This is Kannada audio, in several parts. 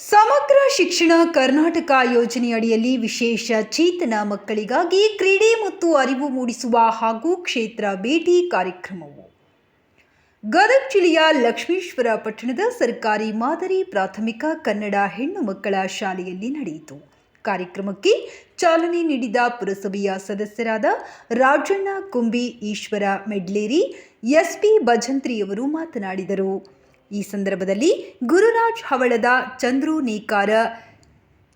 ಸಮಗ್ರ ಶಿಕ್ಷಣ ಕರ್ನಾಟಕ ಯೋಜನೆಯಡಿಯಲ್ಲಿ ವಿಶೇಷ ಚೇತನ ಮಕ್ಕಳಿಗಾಗಿ ಕ್ರೀಡೆ ಮತ್ತು ಅರಿವು ಮೂಡಿಸುವ ಹಾಗೂ ಕ್ಷೇತ್ರ ಭೇಟಿ ಕಾರ್ಯಕ್ರಮವು ಗದಗ ಜಿಲ್ಲೆಯ ಲಕ್ಷ್ಮೇಶ್ವರ ಪಟ್ಟಣದ ಸರ್ಕಾರಿ ಮಾದರಿ ಪ್ರಾಥಮಿಕ ಕನ್ನಡ ಹೆಣ್ಣು ಮಕ್ಕಳ ಶಾಲೆಯಲ್ಲಿ ನಡೆಯಿತು. ಕಾರ್ಯಕ್ರಮಕ್ಕೆ ಚಾಲನೆ ನೀಡಿದ ಪುರಸಭೆಯ ಸದಸ್ಯರಾದ ರಾಜಣ್ಣ ಕುಂಬಿ, ಈಶ್ವರ ಮೆಡ್ಲೇರಿ, ಎಸ್ಪಿ ಭಜಂತ್ರಿಯವರು ಮಾತನಾಡಿದರು. ಈ ಸಂದರ್ಭದಲ್ಲಿ Gururaj Havalad, Chandru Nekar,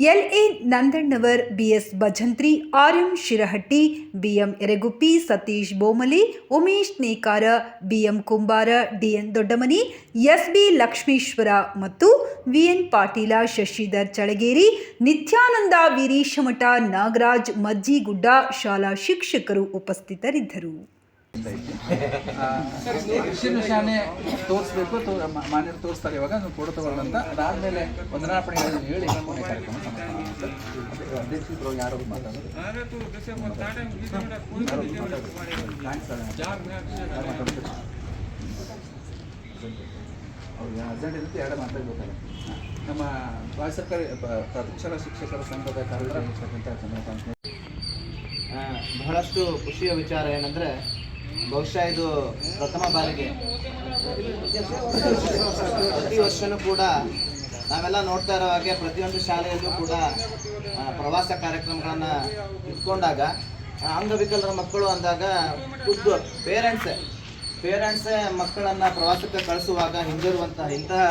LA Nandannavar, BS Bhajantri, RM Shirahatti, BM Yaraguppi, Satish Bomali, Umesh Nekar, BM Kumbar, DN Doddamani, SB Lakshmeshwar ಮತ್ತು ವಿಎನ್ ಪಾಟೀಲ, ಶಶಿಧರ್ ಚಳಗೇರಿ, ನಿತ್ಯಾನಂದ ವೀರೇಶಮಠ, ನಾಗರಾಜ್ ಮಜ್ಜಿಗುಡ್ಡ ಶಾಲಾ ಶಿಕ್ಷಕರು ಉಪಸ್ಥಿತರಿದ್ದರು. ಶಾಲೆ ತೋರಿಸ್ಬೇಕು, ಮಾನ್ಯರು ತೋರಿಸ್ತಾರೆ. ಇವಾಗ ನಾವು ಫೋಟೋ ತಗೊಳ್ಳೋಂತ ಅದಾದಮೇಲೆ ವಂದನಾರ್ಪಣೆ ಹೇಳಿ ಕೊನೆ ಕಾರ್ಯಕ್ರಮ ಅಧ್ಯಕ್ಷರು ಯಾರು ಮಾತಾಡೋದು ಅವ್ರಿಗೆ ಅರ್ಜೆಂಟ್ ಇರುತ್ತೆ, ಎರಡು ಮಾತಾಡ್ಬೇಕಲ್ಲ. ನಮ್ಮ ರಾಜ್ಯ ಸರ್ಕಾರಿ ಪ್ರಾಥಮಿಕ ಶಾಲಾ ಶಿಕ್ಷಕರ ಸಂಘದ ಕಾರ್ಯದರ್ಶಿರ್ತಕ್ಕಂಥ ಚಂದ್ರಕಾಂತ್ ಬಹಳಷ್ಟು ಖುಷಿಯ ವಿಚಾರ ಏನಂದರೆ, ಬಹುಶಃ ಇದು ಪ್ರಥಮ ಬಾರಿಗೆ ಪ್ರತಿ ವರ್ಷವೂ ಕೂಡ ನಾವೆಲ್ಲ ನೋಡ್ತಾ ಇರೋ ಹಾಗೆ ಪ್ರತಿಯೊಂದು ಶಾಲೆಯಲ್ಲೂ ಕೂಡ ಪ್ರವಾಸ ಕಾರ್ಯಕ್ರಮಗಳನ್ನು ಇಟ್ಕೊಂಡಾಗ ಅಂಗವಿಕಲರ ಮಕ್ಕಳು ಅಂದಾಗ ಖುದ್ದು ಪೇರೆಂಟ್ಸೇ ಮಕ್ಕಳನ್ನು ಪ್ರವಾಸಕ್ಕೆ ಕಳಿಸುವಾಗ ಹಿಂದಿರುವಂತಹ ಇಂತಹ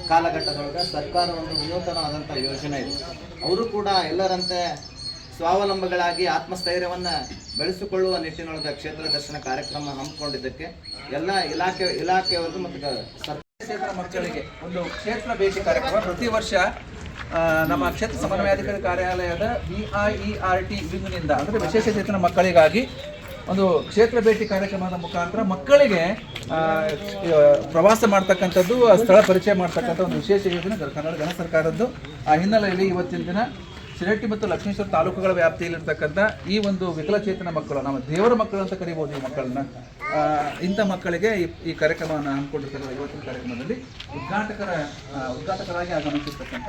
ಕಾಲಘಟ್ಟದೊಳಗೆ ಸರ್ಕಾರ ಒಂದು ವಿನೂತನವಾದಂಥ ಯೋಜನೆ ಇದೆ. ಅವರು ಕೂಡ ಎಲ್ಲರಂತೆ ಸ್ವಾವಲಂಬಿಗಳಾಗಿ ಆತ್ಮಸ್ಥೈರ್ಯವನ್ನು ಬೆಳೆಸಿಕೊಳ್ಳುವ ನಿಟ್ಟಿನೊಳಗೆ ಕ್ಷೇತ್ರ ದರ್ಶನ ಕಾರ್ಯಕ್ರಮ ಹಮ್ಮಿಕೊಂಡಿದ್ದಕ್ಕೆ ಎಲ್ಲ ಇಲಾಖೆಯವರು ಮತ್ತು ಕ್ಷೇತ್ರ ಮಕ್ಕಳಿಗೆ ಒಂದು ಕ್ಷೇತ್ರ ಭೇಟಿ ಕಾರ್ಯಕ್ರಮ ಪ್ರತಿ ವರ್ಷ ನಮ್ಮ ಕ್ಷೇತ್ರ ಸಮನ್ವಯಾಧಿಕಾರಿ ಕಾರ್ಯಾಲಯದ BIERT ವಿಂಗ್ನಿಂದ, ಅಂದರೆ ವಿಶೇಷ ಚೇತನ ಮಕ್ಕಳಿಗಾಗಿ ಒಂದು ಕ್ಷೇತ್ರ ಭೇಟಿ ಕಾರ್ಯಕ್ರಮದ ಮುಖಾಂತರ ಮಕ್ಕಳಿಗೆ ಪ್ರವಾಸ ಮಾಡ್ತಕ್ಕಂಥದ್ದು, ಸ್ಥಳ ಪರಿಚಯ ಮಾಡ್ತಕ್ಕಂಥ ಒಂದು ವಿಶೇಷ ಯೋಜನೆ ಕನ್ನಡ ಗಣ ಸರ್ಕಾರದ್ದು. ಆ ಹಿನ್ನೆಲೆಯಲ್ಲಿ ಇವತ್ತಿನ ದಿನ ಶಿರಹಟ್ಟಿ ಮತ್ತು ಲಕ್ಷ್ಮೇಶ್ವರ ತಾಲೂಕುಗಳ ವ್ಯಾಪ್ತಿಯಲ್ಲಿರ್ತಕ್ಕಂಥ ಈ ಒಂದು ವಿಕಲಚೇತನ ಮಕ್ಕಳು, ನಾವು ದೇವರ ಮಕ್ಕಳು ಅಂತ ಕರಿಬೋದು ಈ ಮಕ್ಕಳನ್ನ, ಇಂಥ ಮಕ್ಕಳಿಗೆ ಈ ಕಾರ್ಯಕ್ರಮವನ್ನು ಹಮ್ಮಿಕೊಂಡಿರ್ತಕ್ಕಂಥ ಇವತ್ತಿನ ಕಾರ್ಯಕ್ರಮದಲ್ಲಿ ಉದ್ಘಾಟಕರಾಗಿ ಆಗಮಿಸಿರ್ತಕ್ಕಂಥ